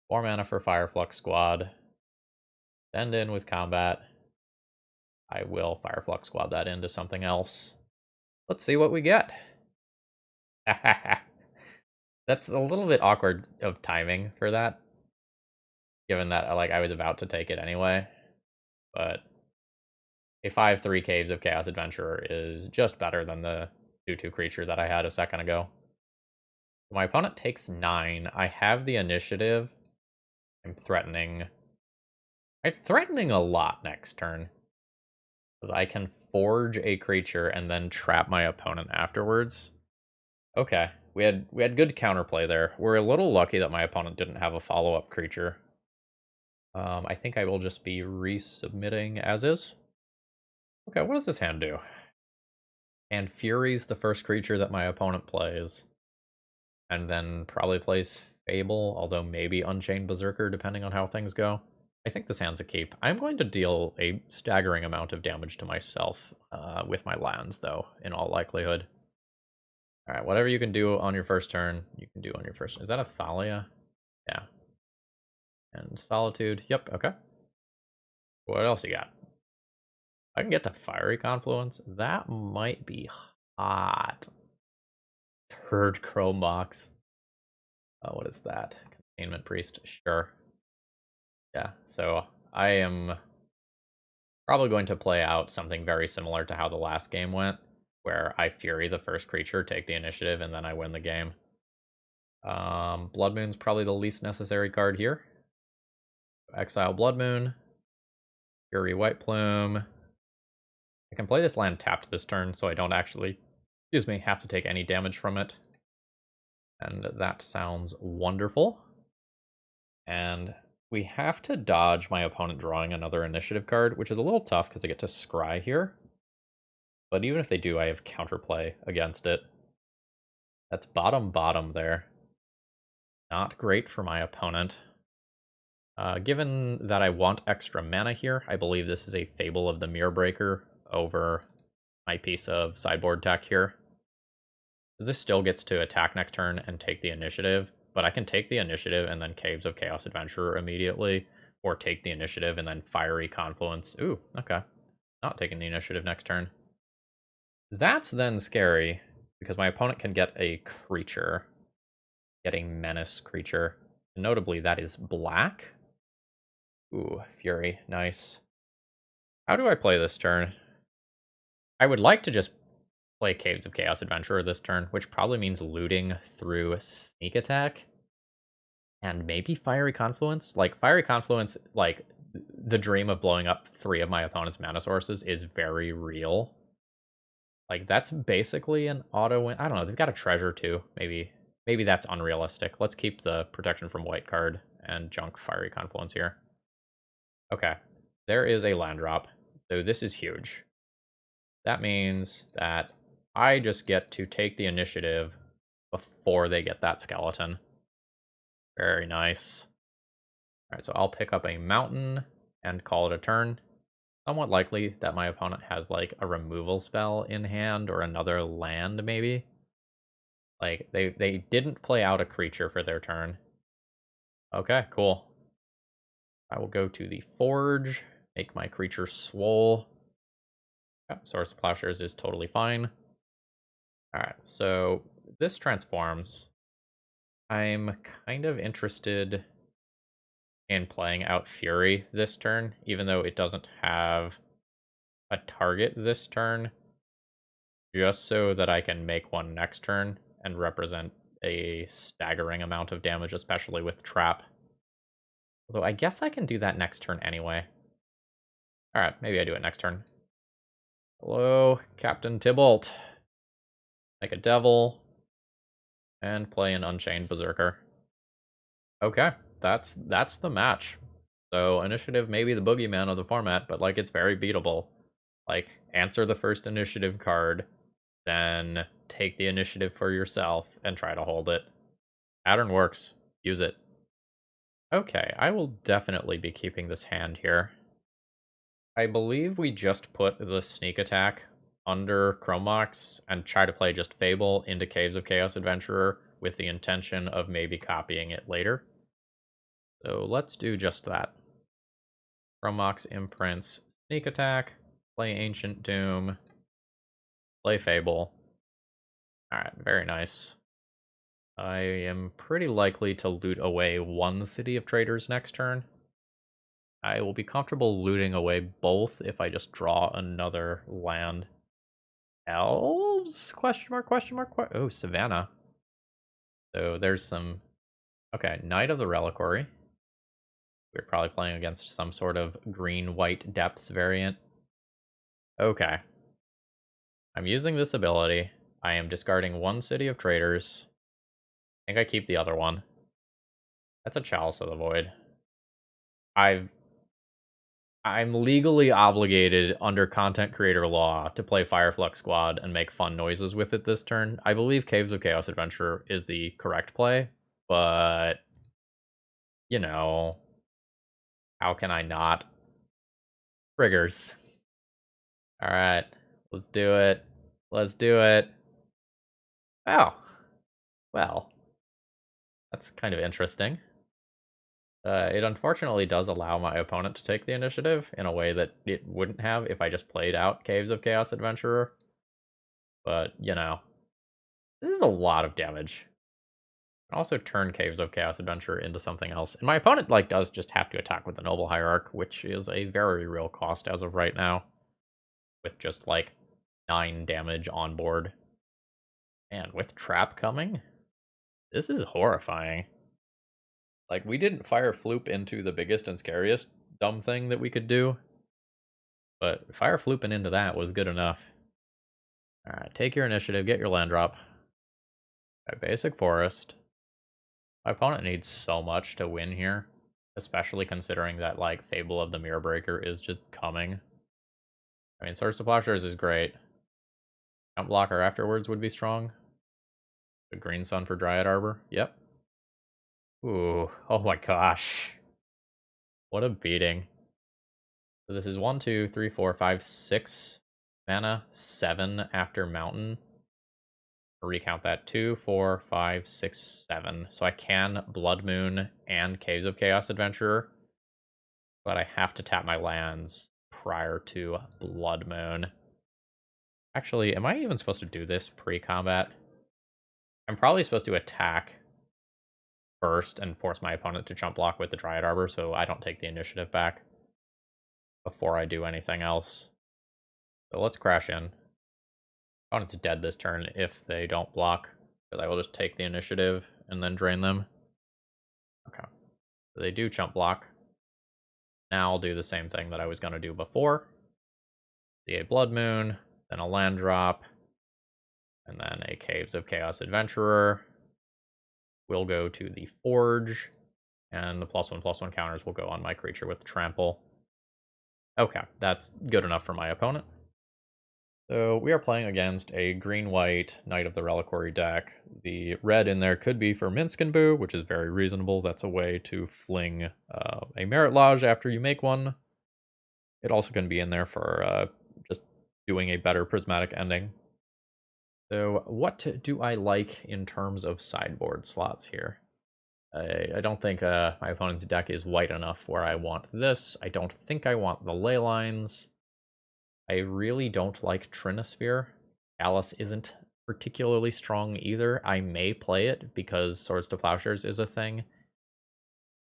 4 mana for Fireflux Squad. Send in with combat. I will Fireflux Squad that into something else. Let's see what we get. That's a little bit awkward of timing for that, given that like I was about to take it anyway. But a 5/3 Caves of Chaos Adventurer is just better than the 2/2 creature that I had a second ago. My opponent takes 9. I have the initiative. I'm threatening. I'm threatening a lot next turn. Because I can forge a creature and then trap my opponent afterwards. Okay, we had good counterplay there. We're a little lucky that my opponent didn't have a follow-up creature. I think I will just be resubmitting as is. Okay, what does this hand do? And Fury's the first creature that my opponent plays. And then probably plays Fable, although maybe Unchained Berserker, depending on how things go. I think this hand's a keep. I'm going to deal a staggering amount of damage to myself with my lands, though, in all likelihood. Alright, whatever you can do on your first turn, you can do on your first turn. Is that a Thalia? Yeah. And Solitude. Yep, okay. What else you got? I can get to Fiery Confluence. That might be hot. Third Chrome Box. What is that? Containment Priest. Sure. Yeah, so I am probably going to play out something very similar to how the last game went, where I Fury the first creature, take the initiative, and then I win the game. Blood Moon's probably the least necessary card here. Exile Blood Moon. Fury White Plume. I can play this land tapped this turn, so I don't actually, excuse me, have to take any damage from it. And that sounds wonderful. And we have to dodge my opponent drawing another initiative card, which is a little tough because I get to scry here. But even if they do, I have counterplay against it. That's bottom there. Not great for my opponent. Given that I want extra mana here, I believe this is a Fable of the Mirror Breaker over my piece of sideboard tech here. This still gets to attack next turn and take the initiative, but I can take the initiative and then Caves of Chaos Adventurer immediately, or take the initiative and then Fiery Confluence. Ooh, okay. Not taking the initiative next turn. That's then scary, because my opponent can get a creature. Get a menace creature. Notably, that is black. Ooh, Fury, nice. How do I play this turn? I would like to just play Caves of Chaos Adventurer this turn, which probably means looting through Sneak Attack. And maybe Fiery Confluence? Like, Fiery Confluence, like, the dream of blowing up 3 of my opponent's mana sources is very real. Like, that's basically an auto win. I don't know, they've got a treasure too. Maybe that's unrealistic. Let's keep the protection from white card and junk Fiery Confluence here. Okay, there is a land drop. So this is huge. That means that I just get to take the initiative before they get that skeleton. Very nice. Alright, so I'll pick up a mountain and call it a turn. Somewhat likely that my opponent has like a removal spell in hand or another land maybe. Like they didn't play out a creature for their turn. Okay, cool. I will go to the forge, make my creature swole. Yeah, Source of Plowshares is totally fine. Alright, so this transforms. I'm kind of interested in playing out Fury this turn, even though it doesn't have a target this turn, just so that I can make one next turn and represent a staggering amount of damage, especially with Trap. Although I guess I can do that next turn anyway. Alright, maybe I do it next turn. Hello, Captain Tibalt. Make a devil. And play an Unchained Berserker. Okay, that's the match. So initiative may be the boogeyman of the format, but like it's very beatable. Like, answer the first initiative card, then take the initiative for yourself and try to hold it. Pattern works. Use it. Okay, I will definitely be keeping this hand here. I believe we just put the sneak attack under Chromox and try to play just Fable into Caves of Chaos Adventurer with the intention of maybe copying it later. So let's do just that. Chromox imprints, sneak attack, play Ancient Doom, play Fable. Alright, very nice. I am pretty likely to loot away one City of Traders next turn. I will be comfortable looting away both if I just draw another land. Elves? Question mark, question mark, oh, Savannah. So there's some... Okay, Knight of the Reliquary. We're probably playing against some sort of green-white depths variant. Okay. I'm using this ability. I am discarding one City of Traders. I think I keep the other one. That's a Chalice of the Void. I'm legally obligated under content creator law to play Fireflux Squad and make fun noises with it this turn. I believe Caves of Chaos Adventure is the correct play, but you know, how can I not? Triggers. All right, let's do it. Let's do it. Oh, well, that's kind of interesting. It unfortunately does allow my opponent to take the initiative in a way that it wouldn't have if I just played out Caves of Chaos Adventurer. But, you know, this is a lot of damage. I can also turn Caves of Chaos Adventurer into something else. And my opponent, like, does just have to attack with the Noble Hierarch, which is a very real cost as of right now. With just, like, 9 damage on board. And with Trap coming, this is horrifying. Like, we didn't FIREFLOOP into the biggest and scariest dumb thing that we could do. But FIREFLOOPing into that was good enough. Alright, take your initiative, get your land drop. Basic Forest. My opponent needs so much to win here. Especially considering that, like, Fable of the Mirror Breaker is just coming. I mean, Source of Plowshares is great. Jump Blocker afterwards would be strong. The Green Sun for Dryad Arbor. Yep. Ooh, oh my gosh. What a beating. So this is 1, 2, 3, 4, 5, 6 mana, 7 after Mountain. I'll recount that 2, 4, 5, 6, 7. So I can Blood Moon and Caves of Chaos Adventurer, but I have to tap my lands prior to Blood Moon. Actually, am I even supposed to do this pre-combat? I'm probably supposed to attack first and force my opponent to jump block with the Dryad Arbor so I don't take the initiative back before I do anything else. So let's crash in. Opponent's dead this turn if they don't block, because I will just take the initiative and then drain them. Okay. So they do jump block. Now I'll do the same thing that I was going to do before. See a Blood Moon, then a land drop, and then a Caves of Chaos Adventurer. We'll go to the Forge, and the +1/+1 counters will go on my creature with Trample. Okay, that's good enough for my opponent. So we are playing against a green-white Knight of the Reliquary deck. The red in there could be for Minsk and Boo, which is very reasonable. That's a way to fling a Merit Lodge after you make one. It also can be in there for just doing a better Prismatic Ending. So what do I like in terms of sideboard slots here? I don't think my opponent's deck is white enough where I want this. I don't think I want the ley lines. I really don't like Trinosphere. Alice isn't particularly strong either. I may play it because Swords to Plowshares is a thing.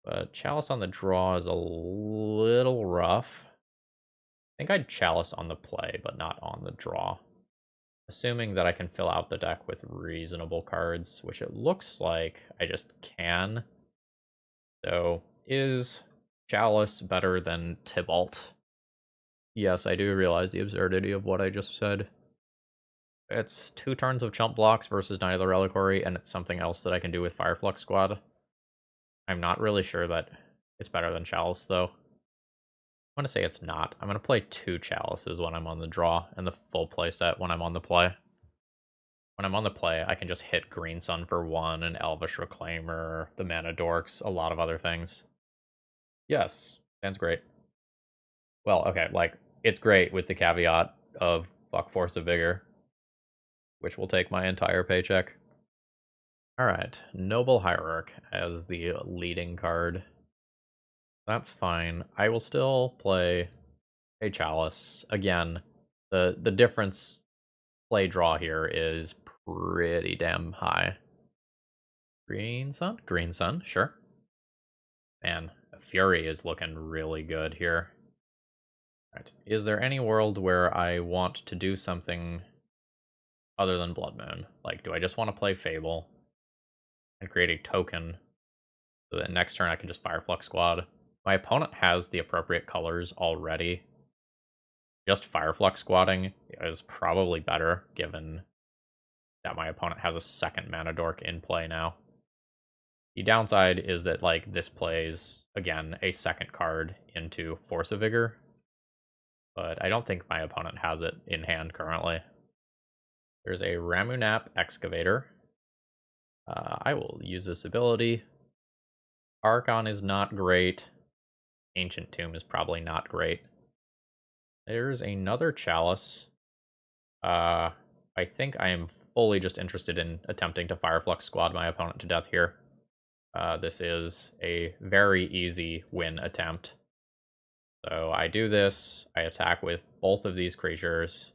But Chalice on the draw is a little rough. I think I'd Chalice on the play, but not on the draw. Assuming that I can fill out the deck with reasonable cards, which it looks like I just can. So, is Chalice better than Tibalt? Yes, I do realize the absurdity of what I just said. It's 2 turns of chump blocks versus Knight of the Reliquary, and it's something else that I can do with Fireflux Squad. I'm not really sure that it's better than Chalice, though. I'm going to say it's not. I'm going to play 2 Chalices when I'm on the draw, and the full play set when I'm on the play. when I'm on the play, I can just hit Green Sun for 1, and Elvish Reclaimer, the Mana Dorks, a lot of other things. Yes, sounds great. Well, okay, like, it's great with the caveat of fuck Force of Vigor, which will take my entire paycheck. Alright, Noble Hierarch as the leading card. That's fine. I will still play a Chalice. Again, the difference play draw here is pretty damn high. Green Sun? Green Sun, sure. Man, Fury is looking really good here. Right. Is there any world where I want to do something other than Blood Moon? Like, do I just want to play Fable and create a token so that next turn I can just Fireflux Squad? My opponent has the appropriate colors already. Just Fireflux Squadding is probably better, given that my opponent has a second mana dork in play now. The downside is that, like, this plays, again, a second card into Force of Vigor, but I don't think my opponent has it in hand currently. There's a Ramunap Excavator. I will use this ability. Archon is not great. Ancient Tomb is probably not great. There's another Chalice. I think I am fully just interested in attempting to Fireflux Squad my opponent to death here. This is a very easy win attempt. So I do this, I attack with both of these creatures,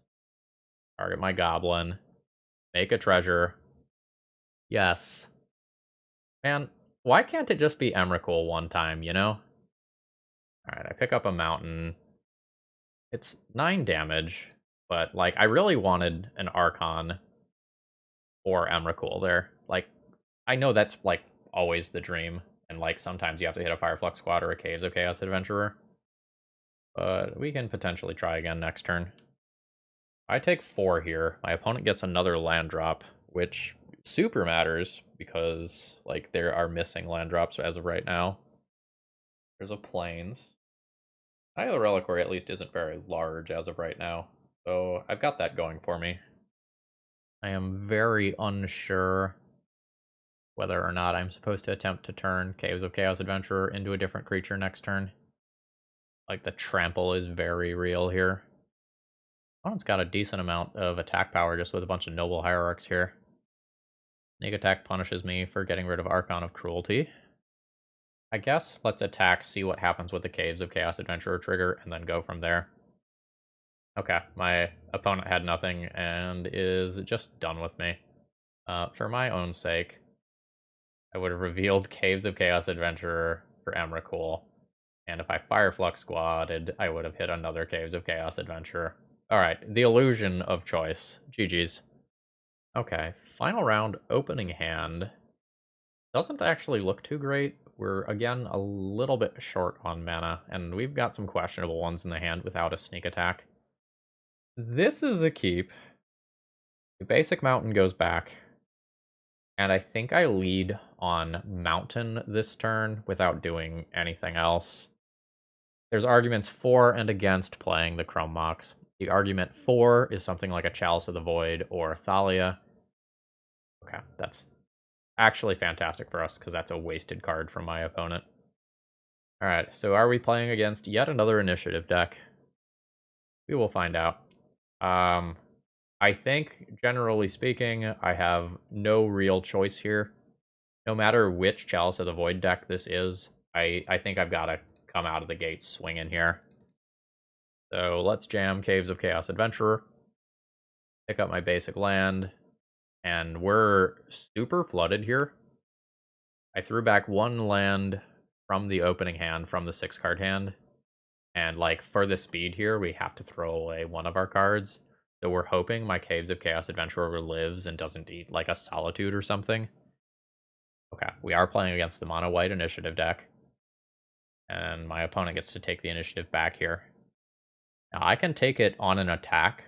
target my goblin, make a treasure. Yes. Man, why can't it just be Emrakul one time, you know? Alright, I pick up a mountain. It's 9 damage, but, like, I really wanted an Archon or Emrakul there. Like, I know that's, like, always the dream, and, like, sometimes you have to hit a Fireflux Squad or a Caves of Chaos Adventurer. But we can potentially try again next turn. I take 4 here. My opponent gets another land drop, which super matters because, like, there are missing land drops as of right now. There's a Plains. Isle Reliquary at least isn't very large as of right now, so I've got that going for me. I am very unsure whether or not I'm supposed to attempt to turn Caves of Chaos Adventurer into a different creature next turn. Like, the trample is very real here. Opponent's got a decent amount of attack power just with a bunch of Noble Hierarchs here. Sneak attack punishes me for getting rid of Archon of Cruelty. I guess let's attack, see what happens with the Caves of Chaos Adventurer trigger, and then go from there. Okay, my opponent had nothing and is just done with me. For my own sake, I would have revealed Caves of Chaos Adventurer for Emrakul. And if I Fireflux Squadded, I would have hit another Caves of Chaos Adventurer. Alright, the illusion of choice. GG's. Okay, final round, opening hand. Doesn't actually look too great. We're, again, a little bit short on mana, and we've got some questionable ones in the hand without a sneak attack. This is a keep. The basic mountain goes back. And I think I lead on mountain this turn without doing anything else. There's arguments for and against playing the Chrome Mox. The argument for is something like a Chalice of the Void or Thalia. Okay, that's actually fantastic for us because that's a wasted card from my opponent. Alright, so are we playing against yet another initiative deck? We will find out. I think, generally speaking, I have no real choice here. No matter which Chalice of the Void deck this is, I think I've got to come out of the gates swinging here. So let's jam Caves of Chaos Adventurer. Pick up my basic land. And we're super flooded here. I threw back 1 land from the opening hand, from the 6-card hand. And, like, for the speed here, we have to throw away one of our cards. So we're hoping my Caves of Chaos Adventurer lives and doesn't eat, like, a Solitude or something. Okay, we are playing against the mono white initiative deck. And my opponent gets to take the initiative back here. Now, I can take it on an attack.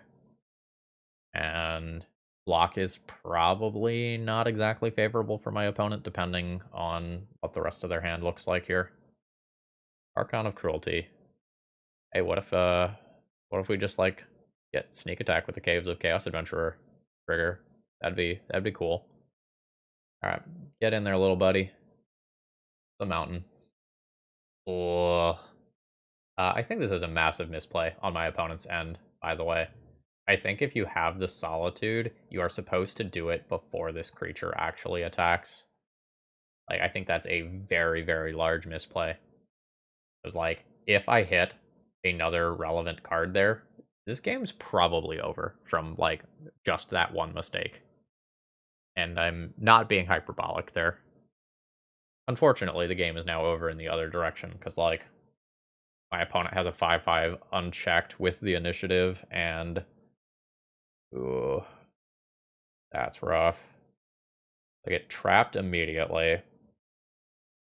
And block is probably not exactly favorable for my opponent, depending on what the rest of their hand looks like here. Archon of Cruelty. Hey, what if we just, like, get sneak attack with the Caves of Chaos Adventurer trigger? That'd be cool. All right, get in there, little buddy. The mountain. Oh, I think this is a massive misplay on my opponent's end. By the way, I think if you have the Solitude, you are supposed to do it before this creature actually attacks. Like, I think that's a very, very large misplay. Because, like, if I hit another relevant card there, this game's probably over from, like, just that one mistake. And I'm not being hyperbolic there. Unfortunately, the game is now over in the other direction, because, like, my opponent has a 5/5 unchecked with the initiative, and... Ooh, that's rough. I get trapped immediately.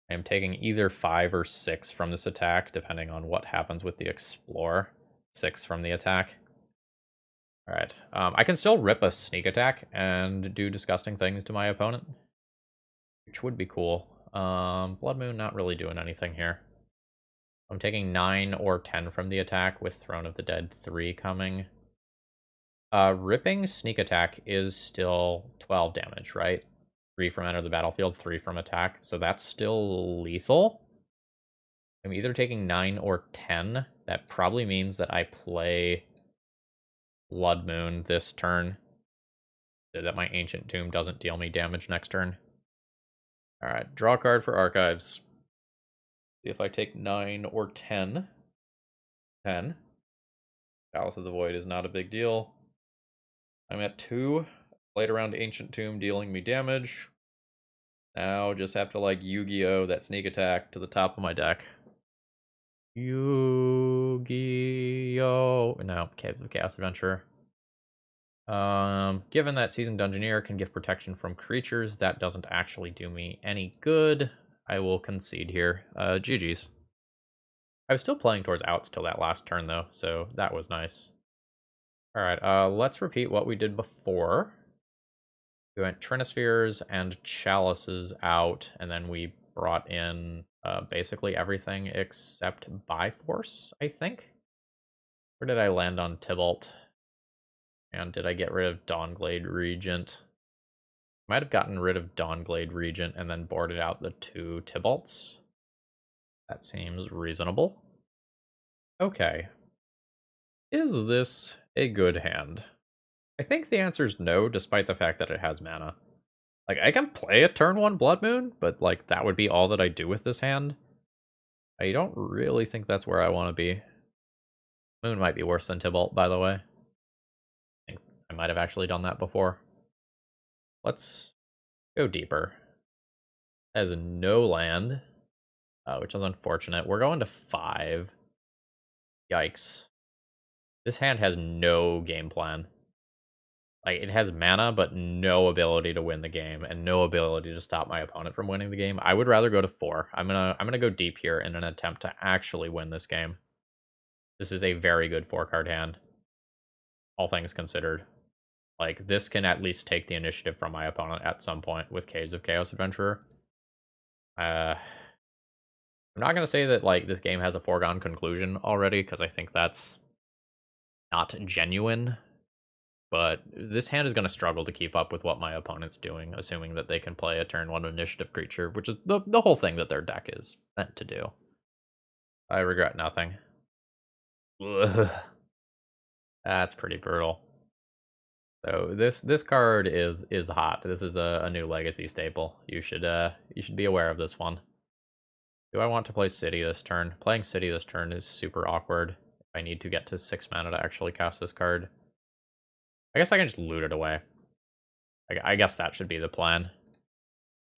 I am taking either 5 or 6 from this attack, depending on what happens with the Explore. 6 from the attack. Alright, I can still rip a sneak attack and do disgusting things to my opponent, which would be cool. Blood Moon not really doing anything here. I'm taking 9 or 10 from the attack with Throne of the Dead 3 coming. Ripping sneak attack is still 12 damage, right? 3 from enter the battlefield, 3 from attack, so that's still lethal. I'm either taking 9 or 10. That probably means that I play Blood Moon this turn, so that my Ancient Tomb doesn't deal me damage next turn. Alright, draw a card for Archives. See if I take 9 or 10. 10. Palace of the Void is not a big deal. I'm at 2. Played around Ancient Tomb dealing me damage. Now just have to, like, Yu-Gi-Oh! That sneak attack to the top of my deck. Yu-Gi-Oh! No, Caves of Chaos Adventure. Given that Seasoned Dungeoneer can give protection from creatures, that doesn't actually do me any good. I will concede here. GG's. I was still playing towards outs till that last turn, though, so that was nice. Alright, let's repeat what we did before. We went Trinispheres and Chalices out, and then we brought in basically everything except Bifrost, I think? Where did I land on Tibalt? And did I get rid of Dawnglade Regent? Might have gotten rid of Dawnglade Regent and then boarded out the 2 Tibalts. That seems reasonable. Okay. Is this a good hand? I think the answer is no, despite the fact that it has mana. Like, I can play a turn 1 Blood Moon, but, like, that would be all that I do with this hand. I don't really think that's where I want to be. Moon might be worse than Tibalt, by the way. I think I might have actually done that before. Let's go deeper. That is no land, which is unfortunate. We're going to 5. Yikes. This hand has no game plan. Like, it has mana, but no ability to win the game, and no ability to stop my opponent from winning the game. I would rather go to 4. I'm gonna go deep here in an attempt to actually win this game. This is a very good 4-card hand, all things considered. Like, this can at least take the initiative from my opponent at some point with Caves of Chaos Adventurer. I'm not gonna say that, like, this game has a foregone conclusion already, because I think that's not genuine. But this hand is going to struggle to keep up with what my opponent's doing, assuming that they can play a turn 1 initiative creature, which is the whole thing that their deck is meant to do. I regret nothing. Ugh. That's pretty brutal. So this card is hot. This is a new legacy staple. You should be aware of this one. Do I want to play City this turn? Playing City this turn is super awkward. If I need to get to 6 mana to actually cast this card. I guess I can just loot it away. I guess that should be the plan.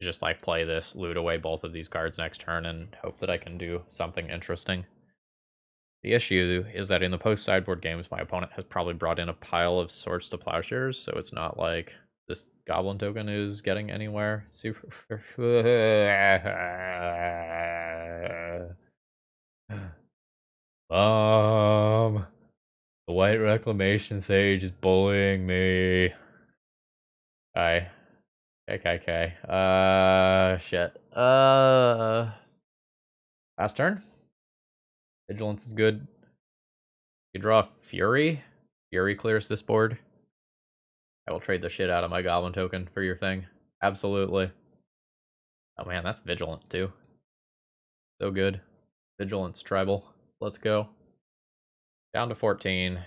Just, like, play this, loot away both of these cards next turn, and hope that I can do something interesting. The issue is that in the post-sideboard games, my opponent has probably brought in a pile of Swords to Plowshares, so it's not like this Goblin token is getting anywhere. Super... The White Reclamation Sage is bullying me. Okay. Shit. Last turn? Vigilance is good. You draw Fury. Fury clears this board. I will trade the shit out of my Goblin token for your thing. Absolutely. Oh man, that's Vigilant too. So good. Vigilance Tribal. Let's go. Down to 14.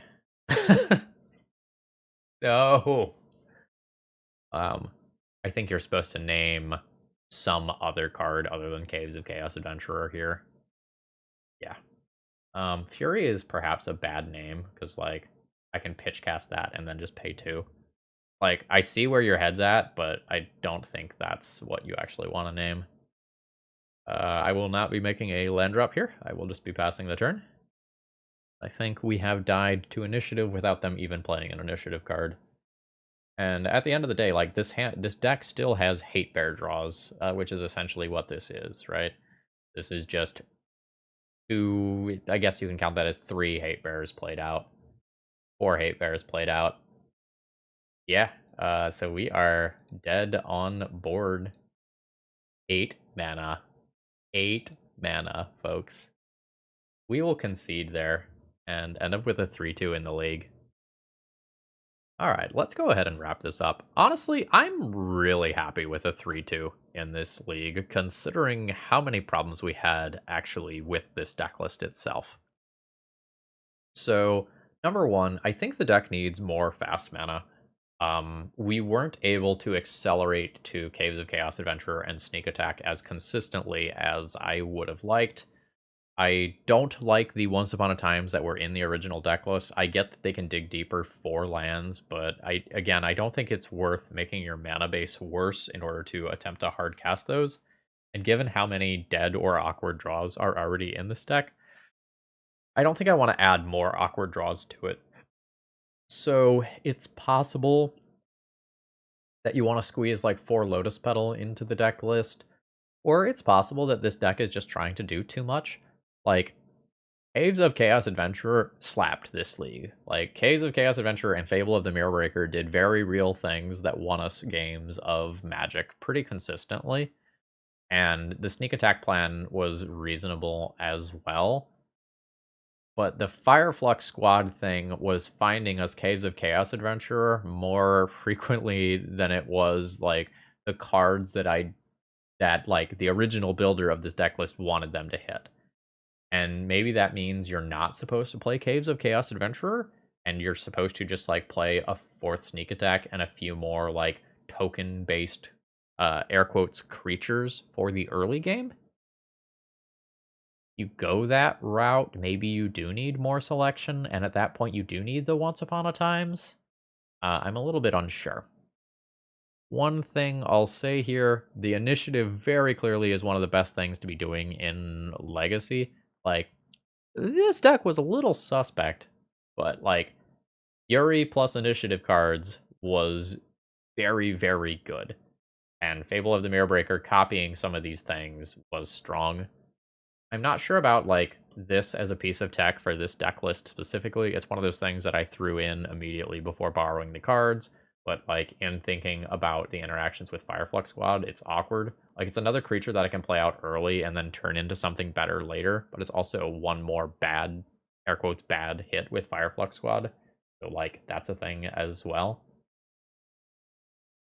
No. I think you're supposed to name some other card other than Caves of Chaos Adventurer here. Yeah. Fury is perhaps a bad name, because, like, I can pitch cast that and then just pay 2. Like, I see where your head's at, but I don't think that's what you actually want to name. I will not be making a land drop here. I will just be passing the turn. I think we have died to initiative without them even playing an initiative card. And at the end of the day, like, this deck still has Hate Bear draws, which is essentially what this is, right? This is just 2, I guess you can count that as 3 Hate Bears played out. 4 Hate Bears played out. Yeah, so we are dead on board. 8 mana. 8 mana, folks. We will concede there and end up with a 3-2 in the league. Alright, let's go ahead and wrap this up. Honestly, I'm really happy with a 3-2 in this league, considering how many problems we had actually with this deck list itself. So, number 1, I think the deck needs more fast mana. We weren't able to accelerate to Caves of Chaos Adventurer and Sneak Attack as consistently as I would have liked. I don't like the Once Upon a Times that were in the original deck list. I get that they can dig deeper for lands, but I don't think it's worth making your mana base worse in order to attempt to hard cast those. And given how many dead or awkward draws are already in this deck, I don't think I want to add more awkward draws to it. So it's possible that you want to squeeze like 4 Lotus Petal into the deck list, or it's possible that this deck is just trying to do too much. Like, Caves of Chaos Adventurer slapped this league. Like, Caves of Chaos Adventurer and Fable of the Mirror Breaker did very real things that won us games of Magic pretty consistently, and the Sneak Attack plan was reasonable as well. But the Fireflux Squad thing was finding us Caves of Chaos Adventurer more frequently than it was, like, the cards that like, the original builder of this deck list wanted them to hit. And maybe that means you're not supposed to play Caves of Chaos Adventurer, and you're supposed to just, like, play a 4th Sneak Attack and a few more, like, token-based, air quotes, creatures for the early game. You go that route, maybe you do need more selection, and at that point you do need the Once Upon a Times. I'm a little bit unsure. One thing I'll say here, the initiative very clearly is one of the best things to be doing in Legacy. Like, this deck was a little suspect, but, like, Yuri plus initiative cards was very, very good. And Fable of the Mirror Breaker copying some of these things was strong. I'm not sure about, like, this as a piece of tech for this deck list specifically. It's one of those things that I threw in immediately before borrowing the cards, but, like, in thinking about the interactions with Fireflux Squad, it's awkward. Like, it's another creature that I can play out early and then turn into something better later, but it's also one more bad, air quotes, bad hit with Fireflux Squad. So, like, that's a thing as well.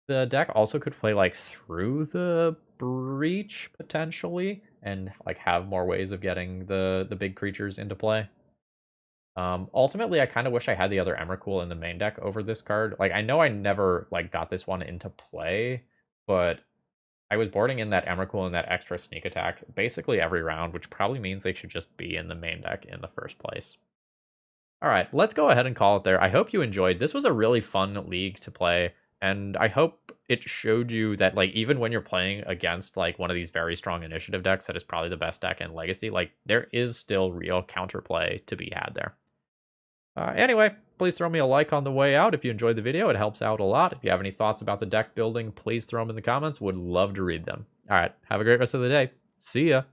The deck also could play, like, through the Breach, potentially, and, like, have more ways of getting the big creatures into play. Ultimately, I kind of wish I had the other Emrakul in the main deck over this card. Like, I know I never, like, got this one into play, but I was boarding in that Emrakul and that extra Sneak Attack basically every round, which probably means they should just be in the main deck in the first place. All right, let's go ahead and call it there. I hope you enjoyed. This was a really fun league to play, and I hope it showed you that, like, even when you're playing against, like, one of these very strong initiative decks that is probably the best deck in Legacy, like, there is still real counterplay to be had there. Anyway, please throw me a like on the way out if you enjoyed the video. It helps out a lot. If you have any thoughts about the deck building, please throw them in the comments. Would love to read them. All right, have a great rest of the day. See ya.